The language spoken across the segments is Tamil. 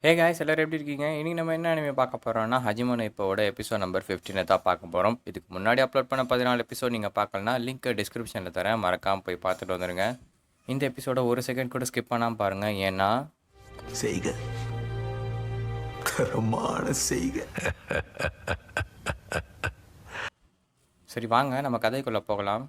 ஹே காய்ஸ் எல்லாரும் எப்படி இருக்கீங்க? இன்னைக்கு நம்ம என்ன அனிமே பார்க்க போறோம்னா ஹஜிமோனோ இப்போட எபிசோட் நம்பர் 15 தான் பார்க்க போறோம். இதுக்கு முன்னாடி அப்லோட் பண்ண 14 எபிசோட் நீங்கள் பார்க்கலனா லிங்க் டிஸ்கிரிப்ஷனில் தரேன், மறக்காம போய் பார்த்துட்டு வந்துருங்க. இந்த எபிசோட ஒரு செகண்ட் கூட ஸ்கிப் பண்ணாமல் பாருங்க, ஏன்னா செய்க தரமான செய்க. சரி வாங்க நம்ம கதைக்குள்ளே போகலாம்.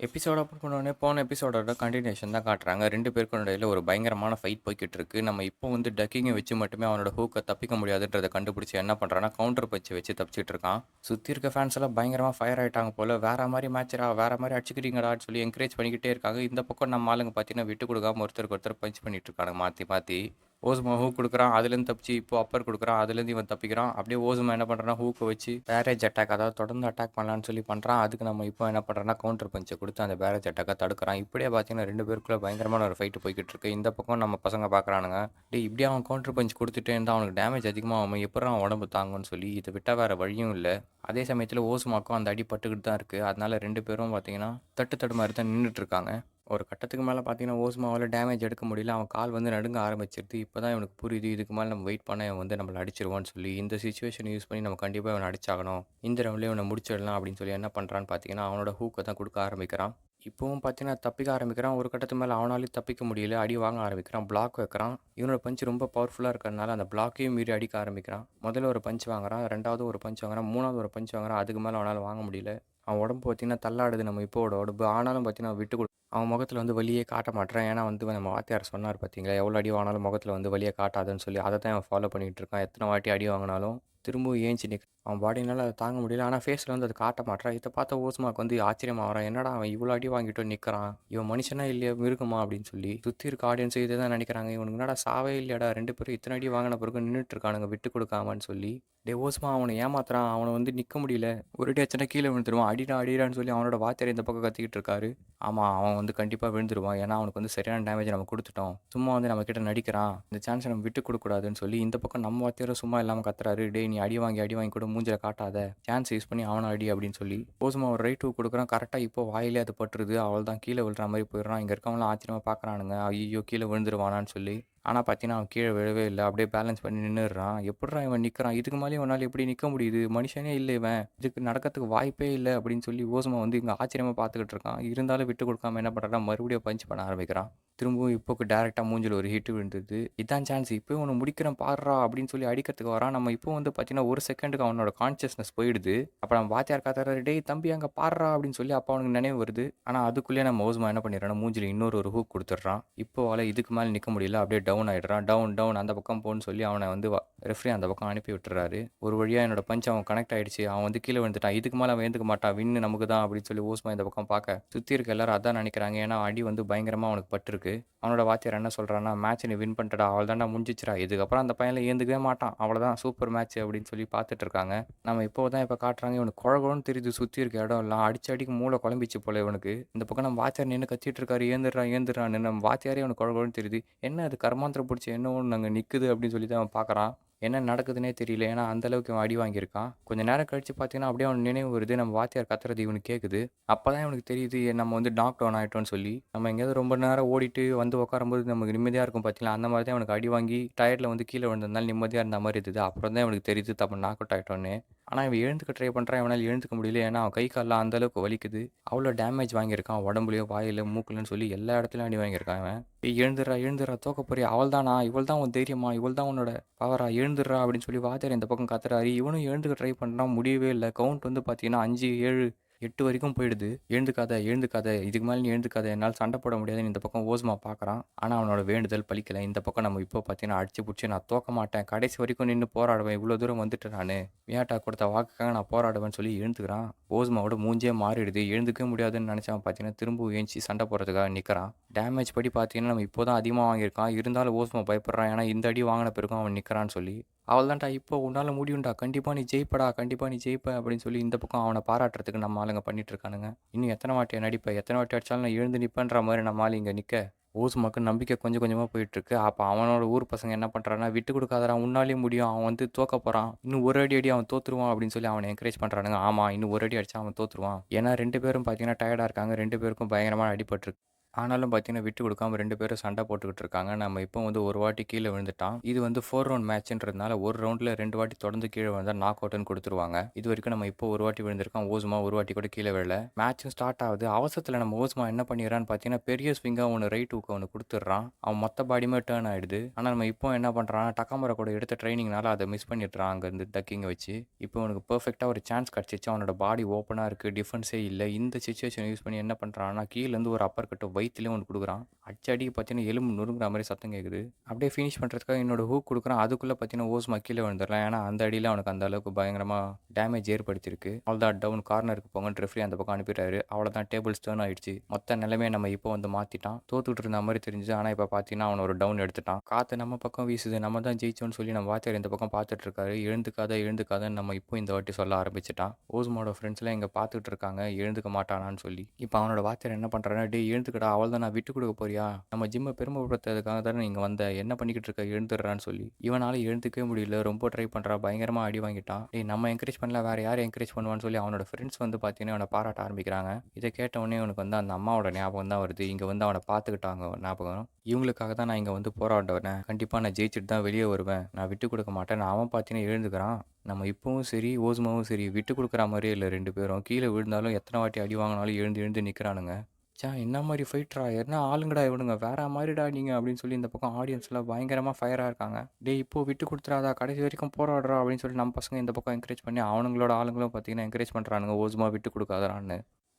எபிசோட அப்லோட் பண்ணோடனே போன எபிசோடோட கண்டினியூஷன் தான் காட்டுறாங்க. ரெண்டு பேருக்கும் இடையில ஒரு பயங்கரமான ஃபைட் போய்கிட்டு இருக்கு. நம்ம இப்போ வந்து டக்கிங்கை வச்சு மட்டுமே அவனோட ஹூக்கை தப்பிக்க முடியாதுன்றதை கண்டுபிடிச்சி என்ன பண்ணுறான்னா கவுண்டர் பச்சு வச்சு தப்பிச்சிட்டு இருக்கான். சுற்றி இருக்க ஃபேன்ஸ் எல்லாம் பயங்கரமாக ஃபயர் ஆகிட்டாங்க போல். வேற மாதிரி மேட்சரா, வேற மாதிரி அடிச்சுக்கிறீங்கடான்னு சொல்லி என்கரேஜ் பண்ணிக்கிட்டே இருக்காங்க. இந்த பக்கம் நம்ம ஆளுங்க பார்த்தீங்கன்னா விட்டு கொடுக்காம ஒருத்தருக்கு ஒருத்தர் பஞ்ச் பண்ணிட்டு இருக்காங்க மாற்றி மாற்றி. ஓசுமா ஹூக் கொடுக்குறான், அதுலேருந்து தப்பிச்சு இப்போ அப்பர் கொடுக்குறான், அதுலேருந்து இவன் தப்பிக்கிறான். அப்படியே ஓசுமா என்ன பண்ணுறான்னா ஹூக்கை வச்சு பேரேஜ் அட்டாக், அதாவது தொடர்ந்து அட்டாக் பண்ணலான்னு சொல்லி பண்ணுறான். அதுக்கு நம்ம இப்போ என்ன பண்ணுறோன்னா கவுண்டர் பஞ்சை கொடுத்து அந்த பேரேஜ் அட்டாக்கை தடுக்கிறான். இப்படியே பார்த்தீங்கன்னா ரெண்டு பேருக்குள்ள பயங்கரமான ஒரு ஃபைட்டு போய்கிட்டு இருக்கு. இந்த பக்கம் நம்ம பசங்க பார்க்குறானுங்க, டே இப்படியே அவன் கவுண்டர் பஞ்ச் கொடுத்துட்டே இருந்தால் அவனுக்கு டேமேஜ் அதிகமாக அவன் எப்படி அவன் உடம்பு தாங்குன்னு சொல்லி இதை விட்டால் வேறு வழியும் இல்லை. அதே சமயத்தில் ஓசுமாக்கும் அந்த அடி பட்டுக்கிட்டு தான் இருக்குது. அதனால ரெண்டு பேரும் பார்த்தீங்கன்னா தட்டு மாதிரி தான் நின்றுட்டு இருக்காங்க. ஒரு கட்டத்துக்கு மேலே பார்த்தீங்கன்னா ஓசுமாவால் டேமேஜ் எடுக்க முடியல. அவன் கால் வந்து நடுங்க ஆரம்பிச்சிருது. இப்போ தான் இவனுக்கு புரியுது, இதுக்கு மேலே நம்ம வெயிட் பண்ண இவன் வந்து நம்மளை அடிச்சிருவான்னு சொல்லி. இந்த சுச்சுவேஷன் யூஸ் பண்ணி நம்ம கண்டிப்பாக இவனை அடிச்சாகணும், இந்த ரவுண்ட்லேயே இவனை முடிச்சிடலாம் அப்படின்னு சொல்லி என்ன பண்ணுறான்னு பார்த்தீங்கன்னா அவனோட ஹூக்கை தான் கொடுக்க ஆரம்பிக்கிறான். இப்போவும் பார்த்தீங்கன்னா தப்பிக்க ஆரம்பிக்கிறான். ஒரு கட்டத்துக்கு மேலே அவனாலையும் தப்பிக்க முடியல, அடி வாங்க ஆரம்பிக்கிறான், பிளாக் வைக்கிறான். இவனோட பஞ்சு ரொம்ப பவர்ஃபுல்லாக இருக்கிறதுனால அந்த பிளாக்கையும் மீறி அடிக்க ஆரம்பிக்கிறான். முதல்ல ஒரு பஞ்ச் வாங்குறான், ரெண்டாவது ஒரு பஞ்ச் வாங்குறான், மூணாவது ஒரு பஞ்ச் வாங்குறான். அதுக்கு மேலே அவனால் வாங்க முடியல. அவன் உடம்பு பார்த்தீங்கன்னா தள்ளாடுது நம்ம இப்போட உடம்பு. ஆனாலும் பார்த்தீங்கன்னா விட்டு அவன் முகத்தில் வந்து வலியே காட்ட மாட்டேறான். ஏன்னா வந்து நம்ம வாத்தியார் சொன்னார் பார்த்தீங்களா, எவ்வளோ அடி வாங்கினாலும் முகத்தில் வந்து வலியை காட்டாதுன்னு சொல்லி. அதை தான் அவன் ஃபாலோ பண்ணிகிட்டு இருக்கான். எத்தனை வாட்டி அடி வாங்கினாலும் திரும்பவும் ஏஞ்சி நிற்க அவன் பாடினால அதை தாங்க முடியல. ஆனால் ஃபேஸில் வந்து அதை காட்ட மாட்டான். இதை பார்த்த ஓஸ்மாக்கு வந்து ஆச்சரியமாக வரான், என்னடா அவன் இவ்வளோ அடி வாங்கிட்டு நிற்கிறான், இவன் மனுஷனா இல்லையா மிருகமா அப்படின்னு சொல்லி. சுற்றி இருக்க ஆடியன்ஸ் இதை தான் நினைக்கிறாங்க, இவனுக்கு என்னடா சாவே இல்லையாடா, ரெண்டு பேரும் இத்தனை அடி வாங்கின பிறகு நின்றுட்டு இருக்கானுங்க விட்டு கொடுக்காமன்னு சொல்லி. டே ஓஸ்மா அவனை ஏமாத்துறான், அவனை வந்து நிற்க முடியல, ஒரு அடி அச்சனை கீழே விழுந்துருவான், அடிடா அடிடான்னு சொல்லி அவனோட வாத்தியார் இந்த பக்கம் கத்திக்கிட்டு இருக்காரு. ஆமாம் அவன் வந்து கண்டிப்பாக விழுந்துருவான், ஏன்னா அவனுக்கு வந்து சரியான டேமேஜ் நம்ம கொடுத்துட்டோம், சும்மா வந்து நம்ம கிட்ட நடிக்கிறான், இந்த சான்ஸை நம்ம விட்டு கொடுக்கூடாதுன்னு சொல்லி இந்த பக்கம் நம்ம வாத்தியாரும் சும்மா இல்லாமல் கத்துறாரு, டே நீ அடி வாங்கி கூட மூஞ்சில் காட்டாத, சான்ஸ் யூஸ் பண்ணி அவனை அடி அப்படின்னு சொல்லி. ஓசுமா ஒரு ரைட் ஹூக் கொடுக்குறான், கரெக்டாக இப்போ வாயிலே அது பட்டுருது. அவள் தான் கீழே விழுற மாதிரி போயிடுறான். இங்கே இருக்கவங்களாம் ஆச்சரியமாக பார்க்குறானுங்க, ஐயோ கீழே விழுந்துருவானான்னு சொல்லி. ஆனால் பார்த்தீங்கன்னா அவன் கீழே விழவே இல்லை, அப்படியே பேலன்ஸ் பண்ணி நின்றுடுறான். எப்படிறான் இவன் நிற்கிறான், இதுக்கு மேலே இவனால் எப்படி நிற்க முடியுது, மனுஷனே இல்லை இவன், இதுக்கு நடக்கிறதுக்கு வாய்ப்பே இல்லை அப்படின்னு சொல்லி ஓசுமா வந்து இங்கே ஆச்சரியமாக பார்த்துக்கிட்டு இருக்கான். இருந்தாலும் விட்டு கொடுக்காம என்ன பண்ணுறான், மறுபடியும் பஞ்ச் பண்ண ஆரம்பிக்கிறான். திரும்பவும் இப்போக்கு டேரெக்டாக மூஞ்சில் ஒரு ஹிட்டு விழுந்தது. இதான் சான்ஸ், இப்போ ஒன்று முடிக்கிறேன் பாடுறா அப்படின்னு சொல்லி அடிக்கிறதுக்கு வரான். நம்ம இப்போ வந்து பார்த்தீங்கன்னா ஒரு செகண்டுக்கு அவனோட கான்சியஸ்னஸ் போயிடுது. அப்போ நம்ம வாத்தியார் காத்தாரு, டேய் தம்பி அங்கே பாடுறா அப்படின்னு சொல்லி அப்போ அவனுக்கு நினைவு வருது. ஆனால் அதுக்குள்ளேயே நம்ம ஓசுமா என்ன பண்ணிடுறான்னா மூஞ்சில் இன்னொரு ஒரு ஹூக் கொடுத்துட்றான். இப்போ அவளை இதுக்கு மேலே நிற்க முடியல, அப்படியே டவுன் ஆகிடுறான். டவுன் டவுன் அந்த பக்கம் போன்னு சொல்லி அவனை வந்து ரெஃப்ரி அந்த பக்கம் அனுப்பி விட்டுறாரு. ஒரு வழியாக என்னோட பஞ்ச் அவன் கனெக்ட் ஆகிடுச்சு, அவன் வந்து கீழே வந்துட்டான், இதுக்கு மேலே அவன் ஏந்துக்க மாட்டான், வின்னு நமக்கு தான் அப்படின்னு சொல்லி ஓசுமா இந்த பக்கம் பார்க்க சுற்றி இருக்க எல்லாரும் அதான் நினைக்கிறாங்க. ஏன்னா அடி வந்து பயங்கரமாக அவனுக்கு பட்டிருக்கு. அவனோட வாத்தியார் என்ன சொல்கிறான்னா, மேட்ச் நீ வின் பண்ணிட்டடா, அவள் தாண்டா முடிஞ்சிச்சிரா, இதுக்கப்புறம் அந்த பையனில் ஏந்துக்கவே மாட்டான், அவ்வளோதான் சூப்பர் மேட்ச் அப்படின்னு சொல்லி பார்த்துட்டு இருக்காங்க. நம்ம இப்போ காட்டுறாங்க, இவனுக்கு குழகுன்னு தெரியுது, சுற்றி இருக்க இடம் எல்லாம் அடிச்சு மூளை குழம்பிச்சு போல இவனுக்கு. இந்த பக்கம் நம்ம வாத்தியார் நின்று கத்திட்டு இருக்காரு, ஏந்துடுறான்னு நம்ம வாத்தியாரே அவனுக்கு குழகுன்னு தெரியுது. என்ன அது கர்மாந்திரம் பிடிச்சி என்ன ஒன்று நாங்கள் நிற்குது அப்படின்னு சொல்லி தான் அவன் பார்க்குறான். என்ன நடக்குதுன்னே தெரியல, ஏன்னா அந்தளவுக்கு அவன் அடி வாங்கியிருக்கான். கொஞ்சம் நேரம் கழித்து பார்த்தீங்கன்னா அப்படியே அவன் நினைவு வருது, நம்ம வாத்தியார் கத்துறது இவனுக்கு கேட்குது. அப்போ தான் இவனுக்கு தெரியுது நம்ம வந்து நாக் டவுன் ஆகிட்டோன்னு சொல்லி. நம்ம எங்கேயாவது ரொம்ப நேரம் ஓடிட்டு வந்து உட்காரும்போது நமக்கு நிம்மதியாக இருக்கும் பார்த்தீங்களா, அந்த மாதிரி தான் அவனுக்கு அடி வாங்கி டயர்டில் வந்து கீழே விழுந்ததுனால நிம்மதியாக இருந்த மாதிரி இருந்தது. அப்புறம் தான் இவனுக்கு தெரியுது தப்பு நாக் அவுட் ஆகிட்டோன்னு. ஆனால் இவன் எழுந்துக்க ட்ரை பண்ணுறான், இவனால் எழுந்துக்க முடியல, ஏன்னா அவன் கை காலெலாம் அந்தளவுக்கு வலிக்குது. அவ்வளோ டேமேஜ் வாங்கியிருக்கான், உடம்புலையோ வாயில் மூக்குலன்னு சொல்லி எல்லா இடத்துலையும் அடி வாங்கியிருக்கான் அவன். எழுந்துடுறா தோக்க போறியா, அவள் தானா, இவள் தான் உன் தைரியமா, இவள் தான் உன்னோட பவரா, எழுந்துடுறா அப்படின்னு சொல்லி வாத்தியார் இந்த பக்கம் கத்துறாரு. இவனும் எழுந்துக்க ட்ரை பண்ணுறான், முடியவே இல்லை. கவுண்ட் வந்து பார்த்தீங்கன்னா 5, 7, 8 வரைக்கும் போயிடுது. எழுந்துக்காத இதுக்கு மேலே நீ எழுந்துக்காத, என்னால் சண்டை போட முடியாதுன்னு இந்த பக்கம் ஓஸ்மா பார்க்குறான். ஆனால் அவனோட வேண்டுதல் பலிக்கலை. இந்த பக்கம் நம்ம இப்போ பார்த்தீங்கன்னா அடிச்சு பிடிச்சி நான் தோக்க மாட்டேன், கடைசி வரைக்கும் நின்று போராடுவேன், இவ்வளோ தூரம் வந்துட்டு நான் வியாட்டா கொடுத்த வாக்குக்காக நான் போராடுவேன்னு சொல்லி எழுந்துக்கிறான். ஓஸ்மாவோட மூஞ்சே மாறிடுது. எழுந்துக்கவே முடியாதுன்னு நினச்சவன் பார்த்தீங்கன்னா திரும்ப ஏஞ்சி சண்டை போடுறதுக்காக நிற்கிறான். டேமேஜ் படி பார்த்தீங்கன்னா நம்ம இப்போ தான் அதிகமாக வாங்கியிருக்கான். இருந்தாலும் ஓஸ்மா பயப்படுறான், ஏன்னா இந்த அடி வாங்கின பிறகும் அவன் நிற்கிறான்னு சொல்லி. அவள் தான்டா இப்போ உன்னால் முடியும்டா, கண்டிப்பாக நீ ஜெயிப்ப அப்படின்னு சொல்லி இந்த பக்கம் அவனை பாராட்டுறதுக்கு நம்ம ஆளுங்க பண்ணிட்டு இருக்கானுங்க. இன்னும் எத்தனை வாட்டி நடிப்பேன், எத்தனை வாட்டி அடித்தாலும் நான் எழுந்து நிற்பேன்ற மாதிரி நம்ம ஆள் இங்கே நிற்க ஓசுமாக்கு நம்பிக்கை கொஞ்சம் கொஞ்சமாக போயிட்டுருக்கு. அப்போ அவனோட ஊர் பசங்க என்ன பண்ணுறான்னா, விட்டு கொடுக்காதடா உன்னாலே முடியும், அவன் வந்து தோக்க போகிறான், இன்னும் ஒரு அடி அவன் தோற்றுருவான் அப்படின்னு சொல்லி அவனை என்கரேஜ் பண்ணுறானுங்க. ஆமாம் இன்னும் ஒரு அடி அடித்தா அவன் தோற்றுருவான், ஏன்னா ரெண்டு பேரும் பார்த்தீங்கன்னா டயர்டாக இருக்காங்க, ரெண்டு பேருக்கும் பயங்கரமாக அடிபட்டுருக்கு. ஆனாலும் பார்த்தீங்கன்னா, விட்டு குடுக்காம 2 பேரும் சண்டை போட்டுக்கிட்டு இருக்காங்க. நம்ம இப்போ வந்து ஒரு வாட்டி கீழ விழுந்துட்டான். இது வந்து 4 ரவுண்ட் மேட்ச்ன்றதுனால ஒரு ரவுண்ட்ல 2 வாட்டி தொடர்ந்து கீழ விழுந்தா நாக் அவுட்ன்னு குடுத்துருவாங்க. இதுவரைக்கும் நம்ம இப்போ ஒரு வாட்டி விழுந்திருக்கான். ஓஸ்மா ஒரு வாட்டி கூட கீழ விழல. மேட்சும் ஸ்டார்ட் ஆகுது. அவசரத்துல நம்ம ஓஸ்மா என்ன பண்ணிடுறான்னு பார்த்தீங்கன்னா, பெரிய ஸ்விங்கா ஒண்ணு ரைட் ஹூக்க ஒண்ணு குடுத்துடுறான். அவன் மொத்த பாடியுமே டர்ன் ஆயிடுது. ஆனா நம்ம இப்போ என்ன பண்றான்னா, டக்காமுரா கூட எடுத்த ட்ரெய்னிங்னால அத மிஸ் பண்ணிடுறான் அங்கருந்து டக்கிங்க வச்சு. இப்போ அவனுக்கு பெர்ஃபெக்ட்டா ஒரு சான்ஸ் கிடைச்சிச்சு. அவனோட பாடி ஓப்பனா இருக்கு. டிஃபென்ஸே இல்ல. இந்த சிச்சுவேஷன யூஸ் பண்ணி என்ன பண்றான்னா, கீழருந்து ஒரு அப்பர் கட் வயித்துலயே ஒண்ணு குடுக்குறான். அடிச்ச அடிக்கு பார்த்தீங்கன்னா, எலும்பு நொறுங்குற மாரி சத்தம் கேட்குது. அப்படியே ஃபினிஷ் பண்றதுக்காக என்னோட ஹூக் குடுக்குறான். அதுக்குள்ள பார்த்தீங்கன்னா, ஓஸ்மா கீழ விழுந்துடுறான். ஏன்னா, அந்த அடியில அவனுக்கு அந்த அளவுக்கு பயங்கரமா டேமேஜ் ஏற்படுத்தியிருக்கு. அவ்வளோதான் டவுன் கார்னருக்கு போங்கன்னு ரெஃப்ரி அந்த பக்கம் அனுப்பிட்டாரு. அவ்வளோதான் டேபிள்ஸ் டர்ன் ஆயிடுச்சு. மொத்த நிலைமைய நம்ம இப்போ வந்து மாத்திட்டான். தோத்துட்டு இருந்த மாரி தெரிஞ்சுது. ஆனா, இப்ப பார்த்தீங்கன்னா, அவன ஒரு டவுன் எடுத்துட்டான். காத்து நம்ம பக்கம் வீசுது. நம்ம தான் ஜெயிச்சோம்னு சொல்லி நம்ம வாத்தியார் இந்த பக்கம் பார்த்துட்டு இருக்காரு. எழுந்துக்காத, எழுந்துக்காதன்னு நம்ம இப்போ இந்த வாட்டி சொல்ல ஆரம்பிச்சுட்டான். ஓஸ்மாவோட ஃப்ரெண்ட்ஸ்லாம் இங்க பார்த்துட்டு இருக்காங்க. எழுந்துக்க மாட்டானான்னு சொல்லி. இப்ப அவனோட வாத்தியார் என்ன பண்றாருன்னா, "டேய் எழுந்துக்கடா, அவ்வளோதான் நான் விட்டு குடுக்க போறியா? நம்ம ஜிம்ம பெருமைப்படுத்துறதுக்காக தானே நீங்க வந்த. என்ன பண்ணிக்கிட்டு இருக்க? எழுந்துடுறான்னு" சொல்லி. இவனால எழுந்துக்கவே முடியல. ரொம்ப ட்ரை பண்றான். பயங்கரமா அடி வாங்கிட்டான். டேய் நம்ம என்கரேஜ் பண்ணல வேற யார் என்கரேஜ் பண்ணுவான்னு சொல்லி அவனோட ஃப்ரெண்ட்ஸ் வந்து பார்த்தீங்கன்னா, அவன பாராட்ட ஆரம்பிக்கிறாங்க. இத கேட்ட உடனே அவனுக்கு வந்து அந்த அம்மாவோட ஞாபகம் தான் வருது. இங்க வந்து அவன பார்த்துக்கிட்டாங்க ஞாபகம். இவங்களுக்காக தான் நான் இங்க வந்து போராடுவேன். கண்டிப்பா நான் ஜெயிச்சுட்டு தான் வெளிய வருவேன். நான் விட்டு குடுக்க மாட்டேன். அவன் பார்த்தீங்கன்னா எழுந்துக்கிறான். நம்ம இப்பவும் சரி, ஓஸ்மாவும் சரி விட்டு குடுக்குற மாரியே இல்ல 2 பேரும். கீழ விழுந்தாலும் எத்தன வாட்டி அடி வாங்குனாலும் எழுந்து எழுந்து நிக்கிறானுங்க. ச்சே! என்ன மாரி ஃபைட்ரா! என்ன ஆளுங்கடா இவனுங்க! வேற மாரிடா நீங்க அப்படின்னு சொல்லி இந்த பக்கம் ஆடியன்ஸ்லாம் பயங்கரமா ஃபயரா இருக்காங்க. டேய் இப்போ விட்டு குடுத்துறாதா! கடைசி வரைக்கும் போராடுறா! அப்படின்னு சொல்லி நம்ம பசங்க இந்த பக்கம் என்கரேஜ் பண்ணி அவனுங்களோட ஆளுங்களும் பார்த்தீங்கன்னா என்கரேஜ் பண்றானுங்க. ஓஸ்மா விட்டு குடுக்காதடான்னு.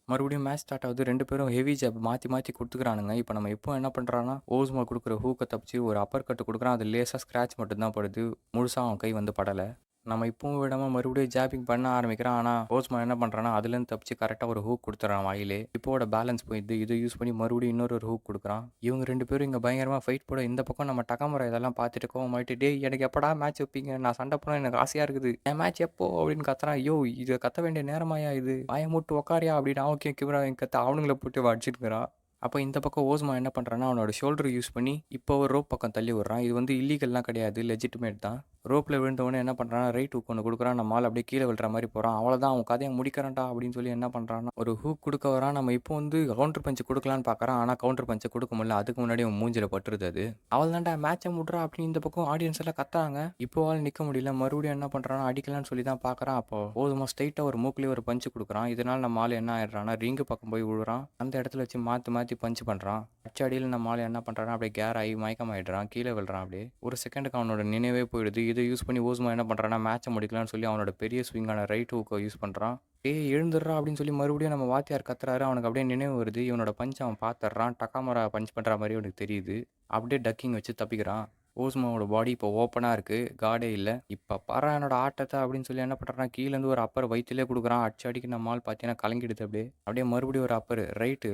மறுபடியும் மேட்ச் ஸ்டார்ட் ஆகுது. 2 பேரும் ஹெவி ஜாப் மாத்தி மாத்தி குடுத்துக்கிறானுங்க. இப்ப நம்ம இப்போ என்ன பண்றான்னா, ஓஸ்மா குடுக்குற ஹூக்க தப்பிச்சு ஒரு அப்பர் கட் குடுக்குறான். அது லேசா ஸ்க்ராட்ச் மட்டும் தான் படுது. முழுசா அவன் கை வந்து படல. நம்ம இப்பவும் விடாம மறுபடியும் ஜாப்பிங் பண்ண ஆரம்பிக்கிறான். ஆனா, ஓஸ்மா என்ன பண்றான்னா, அதுலேருந்து தப்பிச்சு கரெக்ட்டா ஒரு ஹூக் குடுத்துறான் வாயிலே. இப்போவோட பேலன்ஸ் போயிடுது. இத யூஸ் பண்ணி மறுபடியும் இன்னொரு ஒரு ஹூக் குடுக்குறான். இவங்க 2 பேரும் இங்க பயங்கரமா ஃபைட் போட இந்த பக்கம் நம்ம டகாமுரா இதெல்லாம் பார்த்துட்டு கோவமாயிட்டு, "டேய் எனக்கு எப்படா மேட்ச் வைப்பீங்க? நான் சண்டை போட எனக்கு ஆசையா இருக்குது. என் மேட்ச் எப்போ?" அப்படின்னு கத்துறான். "யோவ்! இத கத்த வேண்டிய நேரமாயா இது? வாய மூட்டு உட்காருயா" அப்படின்னு அவன் கிவராவையும் கத்த அவனுங்கள போட்டு அடிச்சுட்டுருக்கிறான். அப்ப இந்த பக்கம் ஓஸ்மா என்ன பண்றான்னா, அவனோட ஷோல்டர் யூஸ் பண்ணி இப்போ ஒரு ரோப் பக்கம் தள்ளி விடுறான். இது வந்து இல்லீகல்லாம் கிடையாது. லெஜிட்டிமேட் தான். ரோப்ல விழுந்தவொடனே என்ன பண்றான்னா, ரைட் ஹூக் ஒண்ணு குடுக்குறான். நம்ம ஆள் அப்படியே கீழ விழுற மாரி போறான். அவ்வளோதான் அவன் கதைய முடிக்கிறான்டா அப்படின்னு சொல்லி என்ன பண்றான்னா, ஒரு ஹூக் குடுக்க வரான். நம்ம இப்போ வந்து கவுண்டர் பஞ்ச் குடுக்கலான்னு பார்க்குறான். ஆனா கவுண்டர் பஞ்ச் குடுக்க முடியல. அதுக்கு முன்னாடி அவன் மூஞ்சில பட்டுருது அது. அவ்வளதான்டா மேட்ச முட்றா அப்படின்னு இந்த பக்கம் ஆடியன்ஸ் எல்லாம் கத்துறாங்க. இப்போவால நிக்க முடியல. மறுபடியும் என்ன பண்றான்னா, அடிக்கலான்னு சொல்லி தான் பார்க்குறான். அப்போ ஓஸ்மா ஸ்ட்ரெயிட்டா ஒரு மூக்குலயே ஒரு பஞ்ச் குடுக்குறான். இதனால நம்ம ஆள் என்ன ஆயிடுறான்னா, ரிங்கு பக்கம் போய் விழுறான். அந்த இடத்துல வச்சு மாத்தி மாத்தி பஞ்ச் பண்றான். அடிச்ச அடியில நம்ம ஆள் என்ன பண்றான்னா, அப்படியே கேர் ஆகி மயக்கமாயிடுறான். கீழ விழுறான் அப்படியே. ஒரு செகண்டுக்கு அவனோட நினைவே போயிடுது. இத யூஸ் பண்ணி ஓஸ்மா என்ன பண்றான்னா, மேட்ச முடிக்கலாம்னு சொல்லி அவனோட பெரிய ஸ்விங்கான ரைட் ஹூக்க யூஸ் பண்றான். "ஏய் எழுந்துர்றா" அப்படின்னு சொல்லி மறுபடியும் நம்ம வாத்தியார் கத்துறாரு. அவனுக்கு அப்படியே நினைவு வருது. இவனோட பஞ்ச் அவன் பார்த்துடுறான். டக்காமுரா பஞ்ச் பண்ற மாரி அவனுக்கு தெரியுது. அப்படியே டக்கிங் வச்சு தப்பிக்கிறான். ஓஸ்மாவோட பாடி இப்போ ஓப்பனா இருக்கு. கார்டே இல்ல. "இப்ப பார்றா என்னோட ஆட்டத்த" அப்படின்னு சொல்லி என்ன பண்றான்னா, கீழேருந்து ஒரு அப்பர் வயித்திலே குடுக்குறான். அடிச்ச அடிக்கு நம்ம ஆள் பார்த்தீங்கன்னா கலங்கிடுது அப்படியே. அப்படியே மறுபடியும் ஒரு அப்பர் ரைட்டு,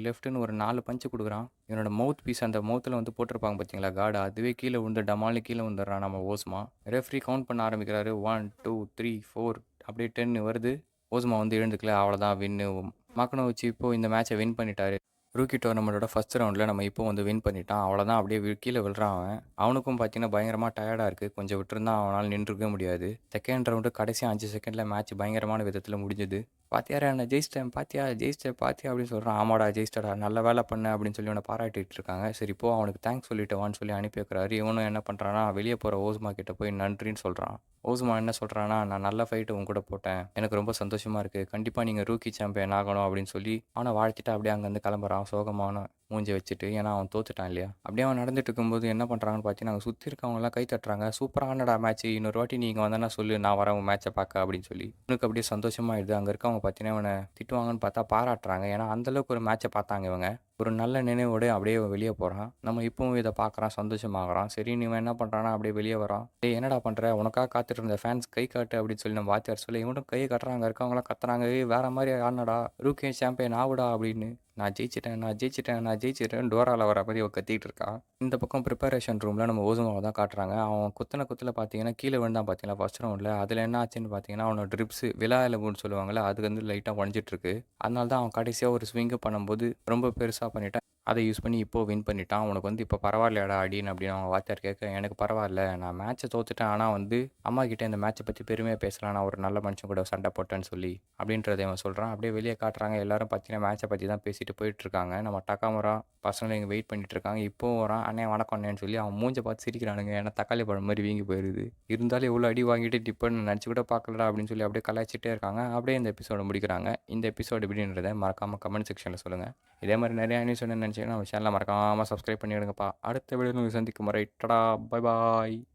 லெஃப்ட்ன்னு ஒரு 4 பஞ்ச் குடுக்குறான். இவனோட மவுத் பீஸ் அந்த மவுத்துல வந்து போட்டிருப்பாங்க பார்த்தீங்களா கார்டு, அதுவே கீழ விழுந்து டமால்னு கீழ விழுந்துடுறான் நம்ம ஓஸ்மா. ரெஃப்ரி கவுண்ட் பண்ண ஆரம்பிக்கிறாரு. 1, 2, 3, 4 அப்படியே 10 வருது. ஓஸ்மா வந்து எழுந்துக்கல. அவ்வளோதான் வின்னு. மக்னோவிச் இப்போ இந்த மேட்ச வின் பண்ணிட்டாரு. ரூக்கி டோர்னமெண்ட்டோட ஃபர்ஸ்ட் ரவுண்டில் நம்ம இப்போ வந்து வின் பண்ணிட்டான். அவ்வளோதான் அப்படியே கீழ விழுறான் அவன். அவனுக்கும் பார்த்தீங்கன்னா பயங்கரமா டயர்டா இருக்கு. கொஞ்சம் விட்டுருந்தா அவனால நின்றுக்கவே முடியாது. செகண்ட் ரவுண்டு கடைசி 5 செகண்ட்ல மேட்ச் பயங்கரமான விதத்துல முடிஞ்சது. "பாத்தியாடா நான் ஜெயிச்சிட்டேன் ஜெயிச்சிட்டேன் பாத்தியா" அப்படின்னு சொல்றான். "ஆமாடா ஜெயிச்சிட்டடா. நல்ல வேலை பண்ண" அப்படின்னு சொல்லி அவன பாராட்டிட்டு இருக்காங்க. சரி போ அவனுக்கு தேங்க்ஸ் சொல்லிட்டு வான்னு சொல்லி அனுப்பி வைக்கிறாரு. இவனும் என்ன பண்றான்னா, வெளிய போற ஓஸ்மா கிட்ட போய் நன்றின்னு சொல்றான். ஓஸ்மா என்ன சொல்றான்னா, "நான் நல்ல ஃபைட் உன் கூட போட்டேன். எனக்கு ரொம்ப சந்தோஷமா இருக்கு. கண்டிப்பா நீங்க ரூக்கி சாம்பியன் ஆகணும்" அப்படின்னு சொல்லி அவன வாழ்த்திட்டு அப்படியே அங்கேருந்து கிளம்புறான் சோகமான மூஞ்சிய வச்சுட்டு. ஏன்னா அவன் தோத்துட்டான் இல்லையா? அப்படியே அவன் நடந்துட்டு இருக்கும்போது என்ன பண்றாங்கன்னு பார்த்தீங்கன்னா, அங்க சுத்தி இருக்கவங்கலாம் கை தட்டுறாங்க. "சூப்பரா ஆடுனடா மேட்ச். இன்னொரு வாட்டி நீ இங்க வந்தேன்னா சொல்லு. நான் வரேன் உன் மேட்ச பார்க்க" அப்படின்னு சொல்லி. இவனுக்கு அப்படியே சந்தோஷமாயிடுது. அங்க இருக்கவங்க பார்த்தீங்கன்னா, இவன திட்டுவாங்கன்னு பார்த்தா பாராட்டுறாங்க. ஏன்னா அந்த அளவுக்கு ஒரு மேட்ச பார்த்தாங்க இவங்க. ஒரு நல்ல நினைவோட அப்படியே வெளிய போறான். நம்ம இப்பவும் இத பார்க்குறான், சந்தோஷமாகறான். சரின்னு இவன் என்ன பண்றான்னா, அப்படியே வெளிய வரான். "டேய் என்னடா பண்ற? உனக்காக காத்துட்டு இருந்த ஃபேன்ஸ் கை காட்டு" அப்படின்னு சொல்லி நம்ம வாத்தியார் சொல்ல, இவனும் கைய காட்டுறான். அங்க இருக்கவங்கலாம் கத்துறாங்க. "ஏய் வேற மாரி ஆடுனடா. ரூக்கி சாம்பியன் ஆவுடா" அப்படின்னு. நான் ஜெயிச்சிட்டேன்" டோரால வர மாரி அவ கத்திட்டு இருக்கா. இந்த பக்கம் பிரிப்பரேஷன் ரூம்ல நம்ம ஓசுமாவ தான் காட்டுறாங்க. அவன் குத்துன குத்துல பார்த்தீங்கன்னா, கீழ விழுந்தான் பார்த்தீங்களா ஃபர்ஸ்ட் ரவுண்ட்ல. அதுல என்ன ஆச்சுன்னு பார்த்தீங்கன்னா, அவனோட ரிப்ஸ் விலா எலும்புன்னு சொல்லுவாங்கல்ல, அது வந்து லைட்டா உடைஞ்சிட்டு இருக்கு. அதனால தான் அவன் கடைசியா ஒரு ஸ்விங் பண்ணும்போது ரொம்ப பெருசா பண்ணிட்டான். அத யூஸ் பண்ணி இப்போ வின் பண்ணிட்டான். "உனக்கு வந்து இப்போ பரவாயில்லையாடா அடின்னு" அப்படின்னு அவங்க வாத்தியார் கேட்க, "எனக்கு பரவாயில்ல. நான் மேட்ச்ச தோத்துட்டேன். ஆனா வந்து அம்மாகிட்ட இந்த மேட்ச பத்தி பெருமையா பேசலாம். நான் ஒரு நல்ல மனுஷன் கூட சண்டை போட்டேன்னு சொல்லி" அப்படின்றத இவன் சொல்றான். அப்படியே வெளிய காட்டுறாங்க. எல்லாரும் பார்த்தீங்கன்னா, மேட்ச பத்தி தான் பேசிட்டு பேசிட்டு போயிட்டுருக்காங்க. நம்ம டக்காமுரா பசங்களும் இங்கே வெயிட் பண்ணிட்டு இருக்காங்க. இப்போவும் வரான். "அண்ணே வணக்கம் அண்ணேன்னு" சொல்லி அவன் மூஞ்ச பார்த்து சிரிக்கிறானுங்க. ஏன்னா தக்காளி பழம் மாதிரி வீங்கி போயிருது. இருந்தாலும் இவ்வளோ அடி வாங்கிட்டு டிப்பன்னு நினச்சி கூட பார்க்கலடா அப்படின்னு சொல்லி அப்படியே கலாய்ச்சிட்டே இருக்காங்க. அப்படியே இந்த எபிசோட முடிக்கிறாங்க. இந்த எபிசோடு எப்படின்றத மறக்காமல் கமெண்ட் செக்ஷனில் சொல்லுங்கள். இதே மாதிரி நிறையா நியூஸ் ஒன்று நினச்சிங்கன்னா நம்ம சேனலை மறக்காமல் சப்ஸ்கிரைப் பண்ணிவிடுங்கப்பா. அடுத்த வீடியோ சந்திக்கும் வரை டடா பை பாய்.